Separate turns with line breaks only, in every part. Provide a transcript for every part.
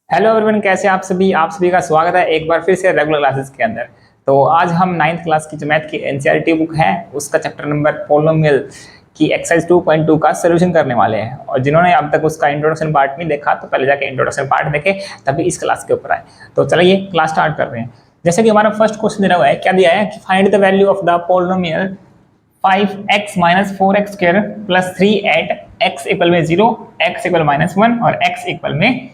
Hello everyone, कैसे आप सभी का स्वागत है एक बार फिर से रेगुलर क्लासेस के अंदर। तो आज हम नाइन्थ क्लास की जो मैथ की एनसीईआरटी बुक है उसका चैप्टर नंबर पोलिनोमियल की एक्सरसाइज 2.2 का सॉल्यूशन करने वाले हैं। और जिन्होंने अब तक उसका इंट्रोडक्शन पार्ट नहीं देखा तो पहले जाके इंट्रोडक्शन पार्ट देखे तभी इस क्लास के ऊपर आए। तो चलिए क्लास स्टार्ट कर रहे हैं। जैसे कि हमारा फर्स्ट क्वेश्चन दिया हुआ है, क्या दिया है कि find the value of the polynomial 5x minus 4x square plus 3 at x equal में 0, x इक्वल माइनस 1 और x इक्वल में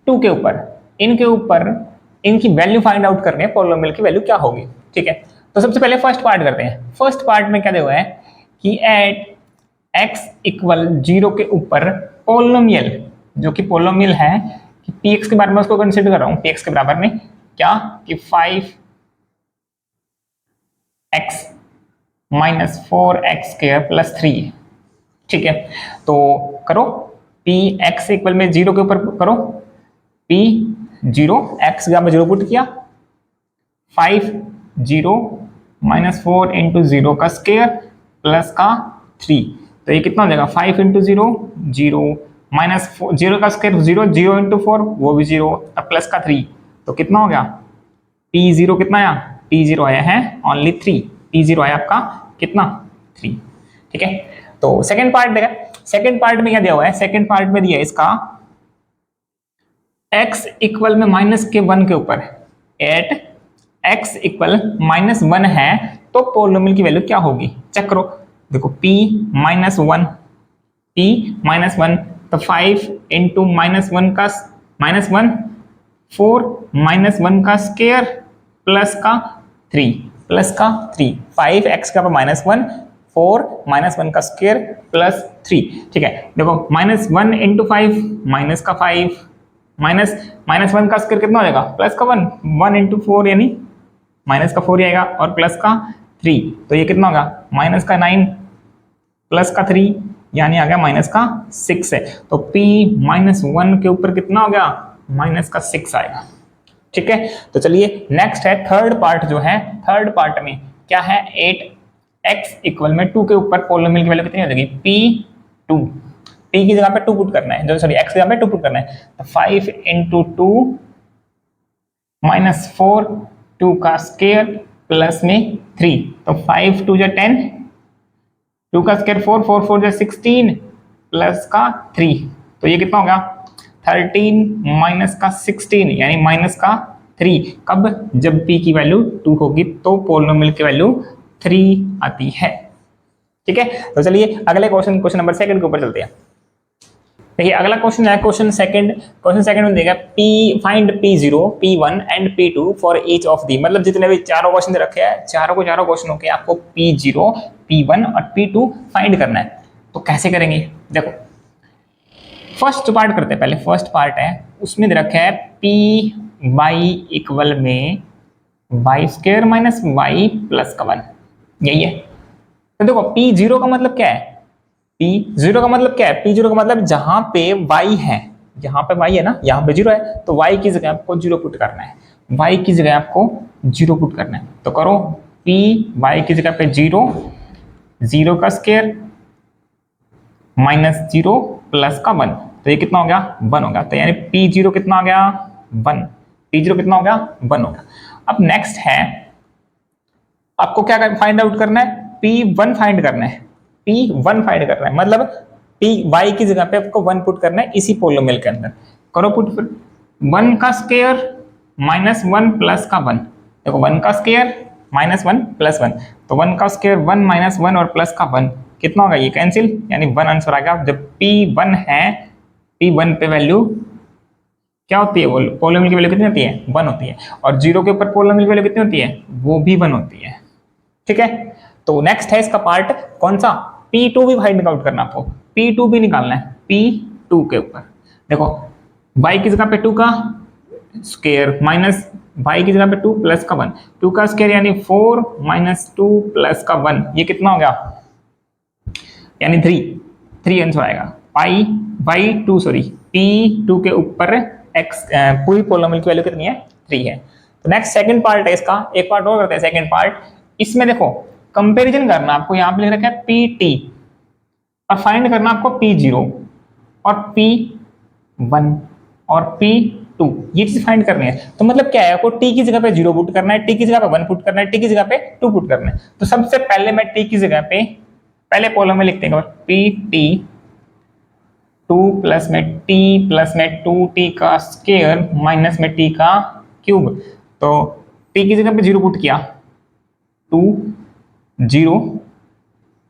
2 के ऊपर इनकी वैल्यू फाइंड आउट करनी है। पोलिनोमियल की वैल्यू क्या होगी। ठीक है, तो सबसे पहले फर्स्ट पार्ट करते हैं। फर्स्ट पार्ट में क्या दिया हुआ है कि एट x इक्वल 0 के ऊपर पोलिनोमियल, जो कि पोलिनोमियल है कि px के बारे में उसको कंसीडर कर रहा हूं, px के बराबर में क्या कि 5x minus 4x square plus 3। ठीक है, तो करो px इक्वल में 0 के ऊपर करो p 0 x का 0 पुट किया, 5 0 माइनस 4 इंटू 0 का स्क्वायर प्लस का 3। तो ये कितना हो जाएगा 5 इंटू 0 0 माइनस 0 का स्क्वायर 0 0 इंटू 4 वो भी 0, अब प्लस का 3। तो कितना हो गया p0 कितना आया, p0 आया है ओनली 3, p0 आया आपका कितना 3। ठीक है, तो सेकंड पार्ट देखा। सेकंड पार्ट में क्या दिया हुआ है, सेकंड पार्ट में दिया है इसका x इक्वल में माइनस के 1 के ऊपर एट x इक्वल माइनस 1 है तो पोलिनोमियल की वैल्यू क्या होगी चेक करो। देखो p माइनस 1 तो 5 इंटू माइनस 1 का माइनस 1 4 माइनस 1 का स्क्वायर प्लस का 3 5x का माइनस 1 4 माइनस 1 का स्क्वायर प्लस 3। ठीक है, देखो माइनस 1 इंटू 5 माइनस का 5 माइनस 1 का स्क्वायर कितना हो जाएगा प्लस का 1 इंटू 4 यानी माइनस का 4 ही आएगा और प्लस का 3। तो ये कितना होगा माइनस का 9 प्लस का 3 यानी आ गया माइनस का 6 है। तो p माइनस 1 के ऊपर कितना हो गया माइनस का 6 आएगा। ठीक है, तो चलिए नेक्स्ट है थर्ड पार्ट। जो है थर्ड पार्ट में क्या है 8x इक्वल में 2 के ऊपर पोलिनोमियल की वैल्यू कितनी हो जाएगी p2। p की जगह पे 2 पुट करना है, जो सॉरी x की जगह पे 2 पुट करना है। तो 5 इंटू 2 माइनस 4 2 का स्क्वायर प्लस में 3। तो 5 2 जा 10, 2 का स्क्वायर 4 4 4 जा 16 प्लस का 3। तो ये कितना होगा 13 माइनस का 16 यानी माइनस का 3। कब, जब p की वैल्यू 2 होगी तो पोलिनोमियल की वैल्यू 3 आती है। ठीक है, तो चलिए अगले क्वेश्चन नंबर सेकंड के ऊपर चलते हैं। देखिए अगला क्वेश्चन है क्वेश्चन सेकंड में देगा find p0 p1 and p2 for each of the. मतलब जितने भी चारों क्वेश्चन रखे हैं चारों क्वेश्चन के आपको p0 p1 और p2 फाइंड करना है। तो कैसे करेंगे देखो, फर्स्ट पार्ट करते हैं। पहले फर्स्ट पार्ट है उसमें दे रखा है p इक्वल में y square minus y plus का 1, यही है। तो देखो p0 का मतलब क्या है, p0 का मतलब क्या है, p0 का मतलब जहां पे y है, जहां पे y है ना यहाँ पे 0 है तो y की जगह आपको 0 पुट करना है, y की जगह आपको 0 पुट करना है। तो करो p y की जगह पे 0 0 का स्क्वायर माइनस 0 प्लस का 1। तो ये कितना हो गया 1 होगा। तो यानी p0 कितना आ गया 1, p0 कितना हो गया 1 होगा। अब नेक्स्ट है आपको क्या फाइंड आउट करना है, p1 फाइंड करना है, p1 फाइंड करना है। मतलब p y की जगह पे आपको 1 पुट करना है इसी पोलिनोमियल के अंदर। करो पुट, 1 का स्क्वायर माइनस 1 प्लस का 1। देखो 1 का स्क्वायर माइनस 1 प्लस 1, तो 1 का स्क्वायर 1 माइनस 1 और प्लस का 1 कितना होगा, ये कैंसिल यानी 1 आंसर आ गया। जब p1 है p1 पे वैल्यू क्या होती है, पोलिनोमियल की वैल्यू कितनी होती है 1 होती है, और 0 के ऊपर पोलिनोमियल की वैल्यू कितनी होती है वो भी 1 होती है। ठीक है, तो नेक्स्ट है इसका पार्ट कौन सा, p2 भी फाइंड आउट करना आपको, p2 भी निकालना है। p2 के ऊपर देखो y की जगह पे 2 का स्क्वायर माइनस y की जगह पे 2 प्लस का 1, 2 का स्क्वायर यानी 4 माइनस 2 प्लस का 1, ये कितना हो गया यानी 3 आंसर आएगा। p2 के ऊपर x पूरी पोलिनोमियल की वैल्यू कितनी है 3 है। तो नेक्स्ट सेकंड पार्ट है इसका, एक पार्ट और करते हैं सेकंड पार्ट। इसमें देखो कंपैरिजन करना आपको, यहाँ पे लिख रखा है pt और फाइंड करना आपको p0 और p1 और P2 ये चीज फाइंड करनी है। तो मतलब क्या है, आपको T की जगह पे 0 पुट करना है, T की जगह पे 1 पुट करना है, T की जगह पे 2 पुट करना है। तो सबसे पहले मैं T की जगह पे पहले कॉलम में लिखते हैं PT 2 प्लस में T प्लस में 2T का स्क्वायर माइनस में T का क्यूब। तो T की जगह पे 0 पुट किया, 2 0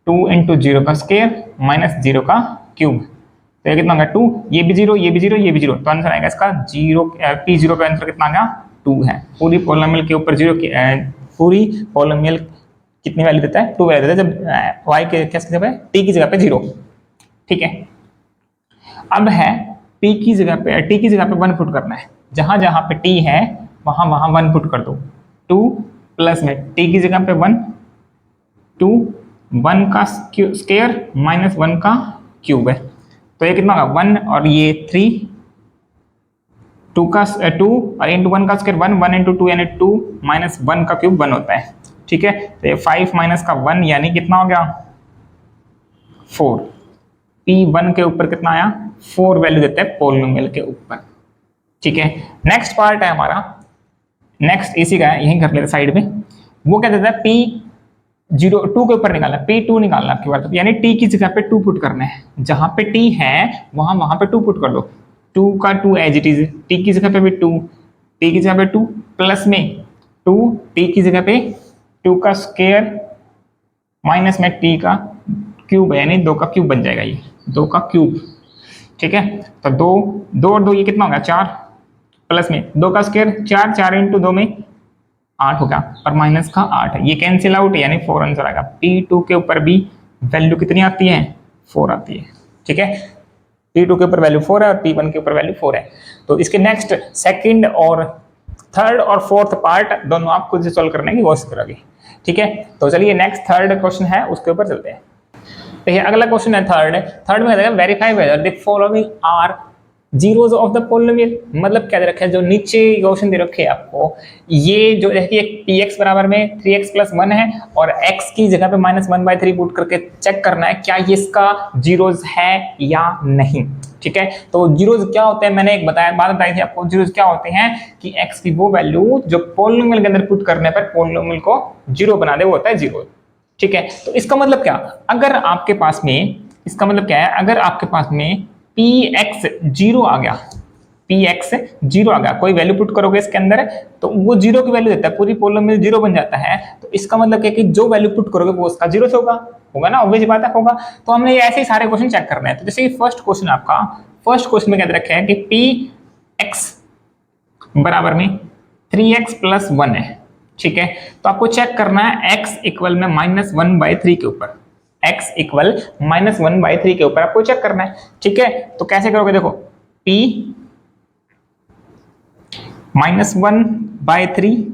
2 इंटू 0 का स्क्वायर माइनस 0 का क्यूब। तो ये कितना आ गया 2, ये भी 0 ये भी 0 ये भी 0, तो आंसर आएगा इसका 0। P0 का आंसर कितना आ गया 2 है। पूरी पॉलिनोमियल के ऊपर 0 पूरी पॉलिनोमियल कितनी वैल्यू देता है 2 वैल्यू देता है जब y के क्या जगह पे t की जगह पे 0। ठीक है, अब है p की जगह पे t की जगह पे 1 पुट करना है, जहां जहां पे t है वहां वहां 1 पुट कर दो। 2 प्लस में t की जगह पे 1 2 1 का स्क्वायर माइनस 1 का क्यूब है। तो ये कितना होगा 1 और ये 3 2 का 2 और इंटू 1 का स्क्वायर 1 1 इंटू 2 यानी 2 माइनस 1 का क्यूब 1 होता है। ठीक है, तो ये 5 माइनस का 1 यानी कितना हो गया 4। P1 के ऊपर कितना आया 4 वैल्यू देते हैं पॉलिनोमियल के ऊपर। ठीक है, नेक्स्ट पार्ट है हमारा, नेक्स्ट इसी का है, यहीं कर लेते साइड में। वो क्या देता है P0 2 के ऊपर निकालना, P2 निकालना आपकी बात, यानी T की जगह पे 2 पुट करना है, जहां पे T है वहां वहां पे 2 पुट कर दो। 2 का 2 एज इट इज, T की जगह पे भी 2, T की जगह पे 2 प्लस में 2 T की जगह पे 2 का स्क्वायर माइनस में T का क्यूब है, यानी 2 का क्यूब बन जाएगा, ये 2 का क्यूब। ठीक है, तो 2 और 2 ये कितना होगा 4 प्लस में 2 का स्क्वायर 4 4 इंटू 2 में 8 होगा और माइनस का 8 है, ये कैंसिल आउट यानी 4 आंसर आएगा। P2 के ऊपर भी वैल्यू कितनी आती है 4 आती है। ठीक है, P2 के ऊपर वैल्यू 4 है और P1 के ऊपर वैल्यू 4 है। तो इसके नेक्स्ट सेकंड और थर्ड और फोर्थ पार्ट दोनों आप खुद से सॉल्व करने की कोशिश करोगे। ठीक है, तो चलिए नेक्स्ट थर्ड क्वेश्चन है उसके ऊपर चलते हैं। तो ये अगला क्वेश्चन है थर्ड में कहता है verify whether the following are zeros of the polynomial. मतलब क्या दे रखा है, जो नीचे क्वेश्चन दे रखे है आपको, ये जो देखिए px बराबर में 3x प्लस 1 है और x की जगह पे -1/3 पुट करके चेक करना है क्या ये इसका जीरोज है या नहीं। ठीक है, तो जीरोज क्या होते हैं, मैंने एक बात बताई थी आपको, जीरोज क्या होते हैं कि x की वो वैल्यू जो पॉलिनोमियल के अंदर पुट करने पर पॉलिनोमियल को जीरो बना दे, वो होता है जीरो। ठीक है, तो इसका मतलब क्या, अगर आपके पास में, इसका मतलब क्या है, अगर आपके पास में px 0 आ गया, px 0 आ गया, कोई वैल्यू पुट करोगे इसके अंदर तो वो 0 की वैल्यू देता है, पूरी पॉलिनोमियल 0 बन जाता है। तो इसका मतलब क्या कि जो वैल्यू पुट करोगे वो उसका 0 से होगा ना, ऑब्वियस बात है होगा। तो हमने ये ऐसे ही सारे क्वेश्चन चेक करने हैं। तो जैसे कि फर्स्ट क्वेश्चन में क्या रखा है कि px बराबर में 3x प्लस 1 है। ठीक है, तो आपको चेक करना है x इक्वल में -1/3 के ऊपर, x इक्वल -1/3 के ऊपर आपको चेक करना है। ठीक है, तो कैसे करोगे, देखो p -1/3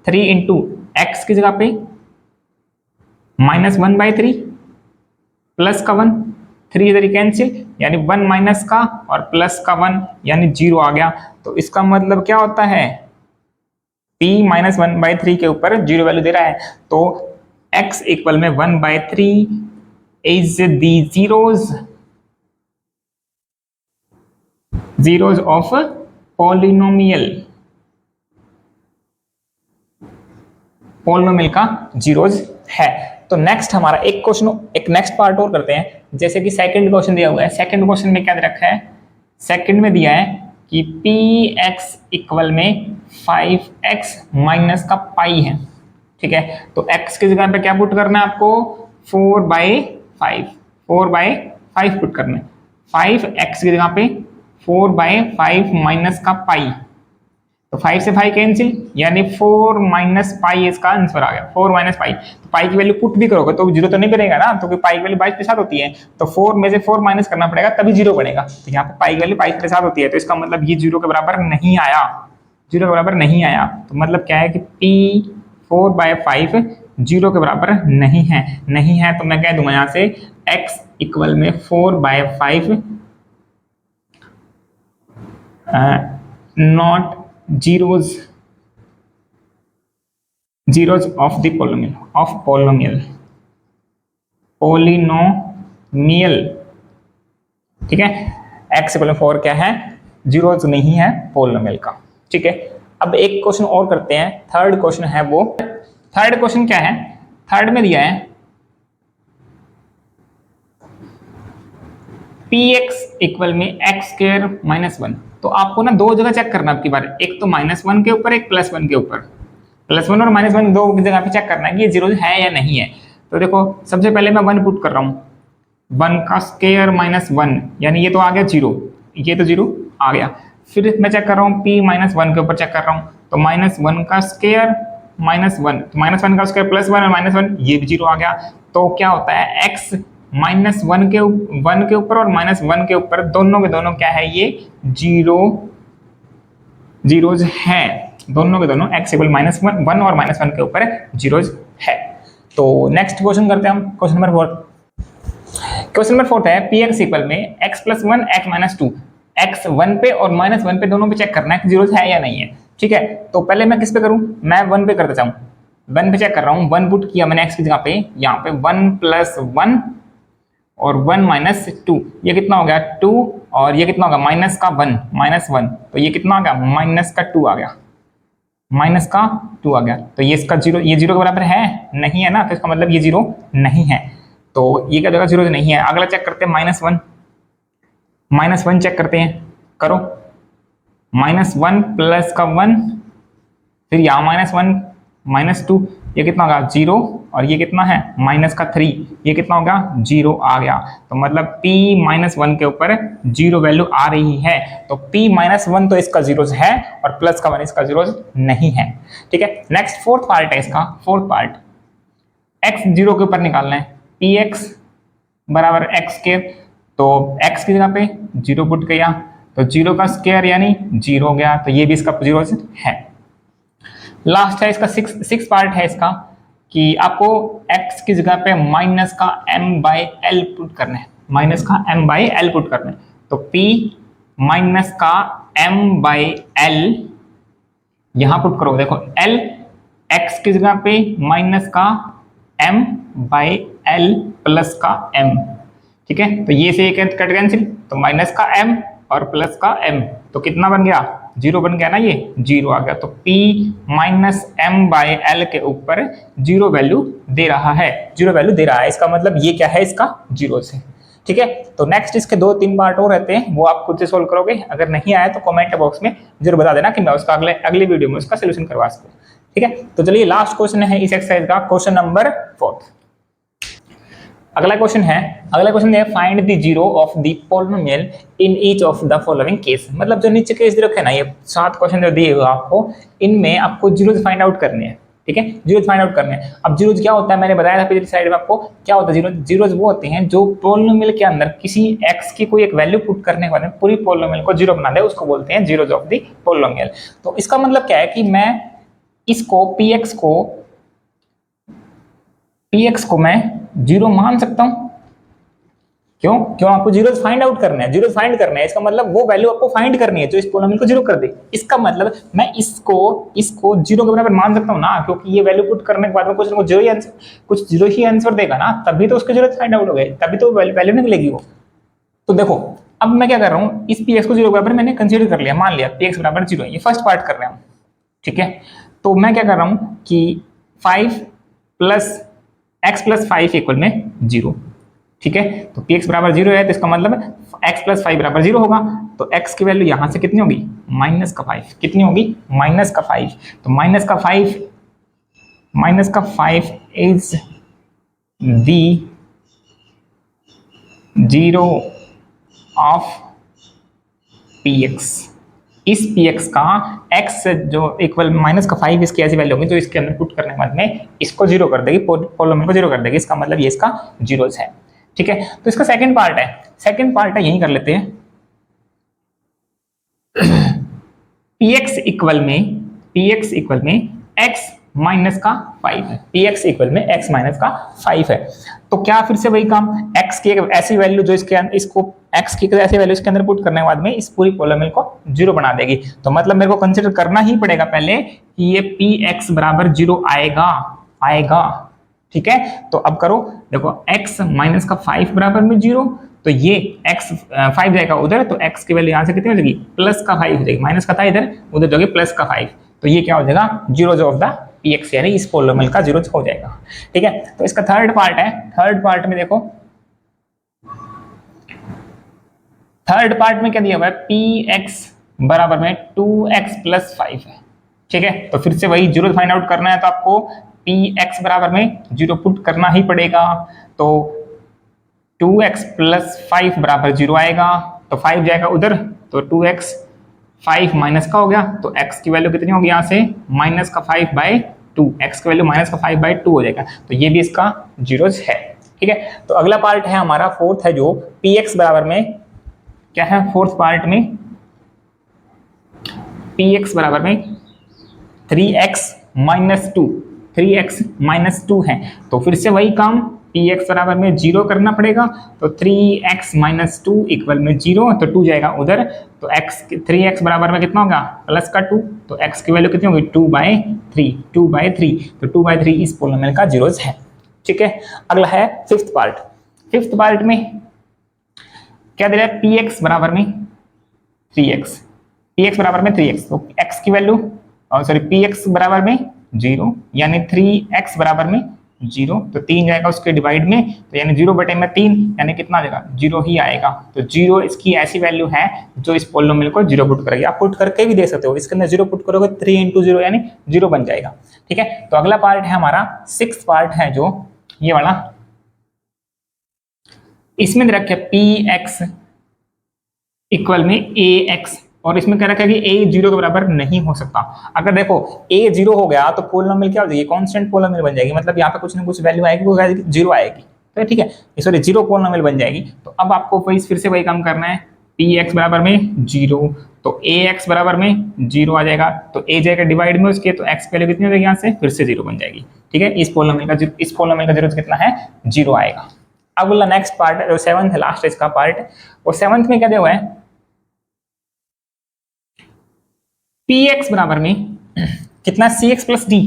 3 इंटू एक्स की जगह पे -1/3 प्लस का 1, 3 इधर कैंसिल यानी 1 माइनस का और प्लस का 1 यानी 0 आ गया। तो इसका मतलब क्या होता है, p -1/3 के ऊपर 0 वैल्यू दे रहा है, तो x इक्वल में 1/3 is the zeros of polynomial का जीरोज है। तो नेक्स्ट हमारा एक नेक्स्ट पार्ट और करते हैं। जैसे कि सेकंड क्वेश्चन दिया हुआ है, सेकंड क्वेश्चन में क्या दे रखा है, सेकंड में दिया है कि px इक्वल में 5x माइनस का पाई है। ठीक है, तो x की जगह पे क्या पुट करना है आपको 4/5 पुट करना है। 5x की जगह पे 4/5 माइनस का पाई, तो 5 से 5 कैंसिल यानी 4 माइनस पाई इसका आंसर आ गया। 4 माइनस पाई, तो पाई की वैल्यू पुट भी करोगे तो जीरो तो नहीं बनेगा ना, तो पाई की वैल्यू 22 के साथ होती है, तो 4 में से 4 माइनस करना पड़ेगा तभी जीरो बनेगा। तो यहाँ पे पाई की वैल्यू 22 के साथ होती है, तो इसका मतलब ये जीरो के बराबर नहीं आया, जीरो के बराबर नहीं आया। तो मतलब क्या है कि p 4/5 जीरो के बराबर नहीं है, तो मैं कह दूंगा यहाँ से x इक्वल में 4/5 not zeros of the polynomial। ठीक है, x इक्वल में 4 क्या है, जीरोज नहीं है पोलिनोमियल का। ठीक है, अब एक क्वेश्चन और करते हैं, थर्ड क्वेश्चन है वो। थर्ड क्वेश्चन क्या है, थर्ड में दिया है px इक्वल में x स्क्वायर माइनस 1। तो आपको ना दो जगह चेक करना आपकी बार, एक तो -1 के ऊपर, एक +1 के ऊपर। +1 और -1 दो जगह पे चेक करना है कि ये जीरो है या नहीं है। तो देखो सबसे पहले मैं 1 पुट कर रहा हूँ, 1 का स्क्वायर -1 यानी ये तो आ गया 0, ये तो 0 आ गया। फिर मैं चेक कर रहा हूँ p -1 के ऊपर चेक कर रहा हूँ, तो -1 का स्क्वायर -1, तो -1 का स्क्वायर +1 और -1 ये भी 0 आ गया। तो क्या होता है x -1 के ऊपर और -1 के ऊपर दोनों के दोनों क्या है, ये जीरोज है, दोनों के दोनों x इक्वल -1 और -1 के ऊपर जीरोज है। तो नेक्स्ट क्वेश्चन करते हैं हम, क्वेश्चन नंबर 4। क्वेश्चन नंबर 4 है px इक्वल में x + 1 x - 2, x 1 पे और -1 पे दोनों पे चेक करना है कि जीरोज है या नहीं है। ठीक है, तो पहले मैं किस पे करूं, मैं 1 पे करते जाऊं, 1 पे चेक कर रहा हूं। 1 पुट किया मैंने x की जगह पे, यहाँ पे 1 + 1 और 1 - 2, ये कितना हो गया 2, और ये कितना होगा -1, तो ये कितना आ गया -2 आ गया, -2 आ गया। तो ये इसका जीरो, ये जीरो के बराबर है नहीं है ना, तो इसका मतलब ये जीरो नहीं है, तो ये क्या जगह जीरो नहीं है। अगला चेक करते हैं -1 चेक करते हैं, करो -1 प्लस का 1, फिर यहाँ -1 -2, ये कितना होगा 0, और ये कितना है -3, ये कितना होगा 0 आ गया। तो मतलब p -1 के ऊपर 0 वैल्यू आ रही है, तो p -1 तो इसका जीरोज है और प्लस का 1 इसका जीरोज नहीं है। ठीक है, नेक्स्ट फोर्थ पार्ट है इसका, फोर्थ पार्ट x 0 के ऊपर निकालना है, px बराबर x स्क्वायर, तो x की जगह पे 0 पुट किया, तो 0 का स्क्वायर यानी 0 हो गया, तो ये भी इसका जीरोज है। लास्ट है इसका सिक्स पार्ट है इसका, कि आपको x की जगह पे माइनस का m/l पुट करना है, माइनस का m/l पुट करना है। तो p माइनस का m/l यहां पुट करो, देखो l x की जगह पे माइनस का m/l प्लस का m। ठीक है, तो ये से एक कट कैंसिल, तो माइनस का m और प्लस का m, तो कितना बन गया 0 बन गया ना, ये 0 आ गया। तो p -m/l के ऊपर 0 वैल्यू दे रहा है, 0 वैल्यू दे रहा है, इसका मतलब ये क्या है, इसका जीरोस है। ठीक है, तो नेक्स्ट इसके 2-3 पार्ट और रहते हैं, वो आप खुद से सोल्व करोगे। अगर नहीं आया तो कमेंट बॉक्स में जरूर बता देना कि मैं उसका अगले वीडियो में उसका सोल्यूशन करवा सकूं। ठीक है, तो चलिए लास्ट क्वेश्चन है इस एक्सरसाइज का, क्वेश्चन नंबर 4। अगला क्वेश्चन है find the zero of the polynomial in each of the following case. मतलब जो नीचे केस रखे ना, ये 7 क्वेश्चन जो दिए हुए आपको, इनमें आपको जीरोज फाइंड आउट करने हैं। ठीक है, जीरोज फाइंड आउट करने हैं। अब जीरोज क्या होता है, मैंने बताया था पिछली साइड में आपको क्या होता है। जीरोज वो होते हैं जो पॉलिनोमियल के अंदर किसी x की कोई एक वैल्यू पुट करने के बाद पूरी पॉलिनोमियल को जीरो बना दे, उसको बोलते हैं जीरोज ऑफ द पॉलिनोमियल। तो इसका मतलब क्या है कि मैं इसको px को मैं जीरो मान सकता हूं। क्यों आपको जीरोज फाइंड आउट करना है, जीरोज फाइंड करना है, इसका मतलब वो वैल्यू आपको फाइंड करनी है जो इस पॉलिनोमियल को जीरो कर दे। इसका मतलब मैं इसको जीरो के बराबर मान सकता हूं ना, क्योंकि ये वैल्यू पुट करने के बाद में कुछ जीरो ही आंसर देगा ना, तभी तो उसके जीरोज फाइंड आउट हो गए, तभी तो वैल्यू निकलेगी वो। तो देखो अब मैं क्या कर रहा हूं, इस px को जीरो के बराबर मैंने कंसीडर कर लिया, मान लिया px बराबर 0 है, ये फर्स्ट पार्ट कर रहे हैं। ठीक है, तो मैं क्या कर रहा हूं कि 5 + x + 5 = 0। ठीक है, तो px बराबर 0 है, तो इसका मतलब x + 5 = 0 होगा। तो x की वैल्यू यहां से कितनी होगी -5, कितनी होगी -5। तो -5 is the zero of px। इस px का x जो इक्वल -5 इसकी ऐसी वैल्यू होगी जो इसके अंदर पुट करने के बाद में इसको जीरो कर देगी, पॉलिनोमियल को जीरो कर देगी, इसका मतलब ये इसका जीरोज है। ठीक है, तो इसका सेकंड पार्ट है यही कर लेते हैं। px इक्वल में x - 5 है, px इक्वल में x - 5 है। तो क्या फिर से वही काम, x की एक ऐसी वैल्यू जो इसको x की ऐसी वैल्यू इसके अंदर पुट करने के बाद में इस पूरी पॉलिनोमियल को जीरो बना देगी। तो मतलब मेरे को कंसीडर करना ही पड़ेगा पहले कि ये px बराबर 0 आएगा। ठीक है, तो अब करो, देखो x - 5 बराबर में 0, तो ये x 5 जाएगा उधर, तो x की वैल्यू यहाँ से कितनी हो जाएगी, प्लस का 5 हो जाएगी, माइनस का था इधर, उधर जाओगे प्लस का 5, तो ये क्या हो जाएगा, जीरोज ऑफ द px, यानी इस पोलिनोमियल का जीरोज हो जाएगा। ठीक है, तो इसका थर्ड पार्ट है, थर्ड पार्ट में देखो, थर्ड पार्ट में क्या दिया हुआ है, px बराबर में 2x प्लस 5 है। ठीक है, तो फिर से वही जीरो फाइंड आउट करना है, तो आपको px बराबर में 0 पुट करना ही पड़ेगा, तो 2x प्लस 5 बराबर 0 आएगा, तो 5 जाएगा उधर, तो 2x 5 माइनस का हो गया, तो x की वैल्यू कितनी होगी यहाँ से, माइनस का 5/2, x की वैल्यू माइनस का 5/2 हो जाएगा, तो ये भी इसका जीरोज है। ठीक है, तो अगला पार्ट है हमारा फोर्थ है, जो px बराबर में क्या है, फोर्थ पार्ट में px बराबर में 3x माइनस 2, 3x माइनस 2 है, तो फिर से वही काम, px बराबर में 0 करना पड़ेगा, तो 3x माइनस 2 इक्वल में 0, तो 2 जाएगा उधर, तो x 3x बराबर में कितना होगा, प्लस का 2, तो x की वैल्यू कितनी होगी, 2/3, 2/3, तो 2/3 इस पोलिनोमियल का जीरोज है। ठीक है, अगला है फिफ्थ पार्ट, फिफ्थ पार्ट में क्या दे रहा है, px बराबर में 3x, px बराबर में 3x, तो x की वैल्यू सॉरी px बराबर में 0, यानी 3x बराबर में 0, तो 3 जाएगा उसके डिवाइड में, तो यानी 0/3, यानी कितना आ जाएगा, 0 ही आएगा, तो 0 इसकी ऐसी वैल्यू है जो इस पोलिनोमियल को 0 पुट करेगी। आप पुट करके भी दे सकते हो, इसके अंदर 0 पुट करोगे 3 × 0 यानी 0 बन जाएगा। ठीक है, तो अगला पार्ट है हमारा सिक्स्थ पार्ट है, जो ये वाला, इसमें दे रखा है px इक्वल में ax, और इसमें कह रखा है कि a 0 के बराबर नहीं हो सकता। अगर देखो a 0 हो गया तो पोलिनोमियल क्या हो जाएगी, कांस्टेंट पोलिनोमियल बन जाएगी, मतलब यहाँ पे कुछ ना कुछ वैल्यू आएगी, वो 0 आएगी, तो ठीक है, सॉरी 0 पोलिनोमियल बन जाएगी। तो अब आपको फिर से वही काम करना है, px बराबर में 0, तो ax बराबर में 0 आ जाएगा, तो a जाएगा डिवाइड में उसके, तो x की वैल्यू कितनी हो जाएगी, यहाँ से फिर से 0 बन जाएगी। ठीक है, इस पोलिनोमियल का जीरो कितना है, 0 आएगा। अब बोला नेक्स्ट पार्ट जो सेवंथ है, लास्ट इसका पार्ट, वो सेवंथ में क्या दिया हुआ है, px बराबर में कितना, cx plus D,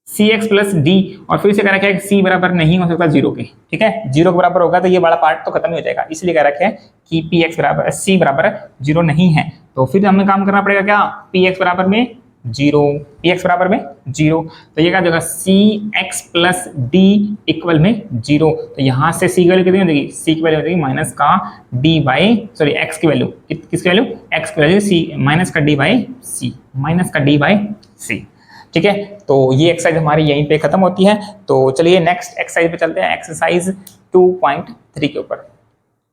cx plus D, और फिर से कह रखा है कि c बराबर नहीं हो सकता 0 के। ठीक है, 0 के बराबर होगा तो ये बड़ा पार्ट तो खत्म ही हो जाएगा, इसलिए कह रखा है कि px बराबर c बराबर 0 नहीं है, तो फिर हमें काम करना पड़ेगा क्या, px बराबर में 0, px बराबर में 0, तो ये क्या होगा, cx प्लस डी इक्वल में 0, तो यहाँ से c की वैल्यू कितनी हो जाएगी, c की वैल्यू हो जाएगी माइनस का d बाई, सॉरी x की वैल्यू, किसकी वैल्यू, x की वैल्यू c, माइनस का d बाई c, माइनस का d बाई c। ठीक है, तो ये एक्सरसाइज हमारी यहीं पे खत्म होती है। तो चलिए नेक्स्ट एक्सरसाइज पे चलते हैं, एक्सरसाइज 2.3 के ऊपर।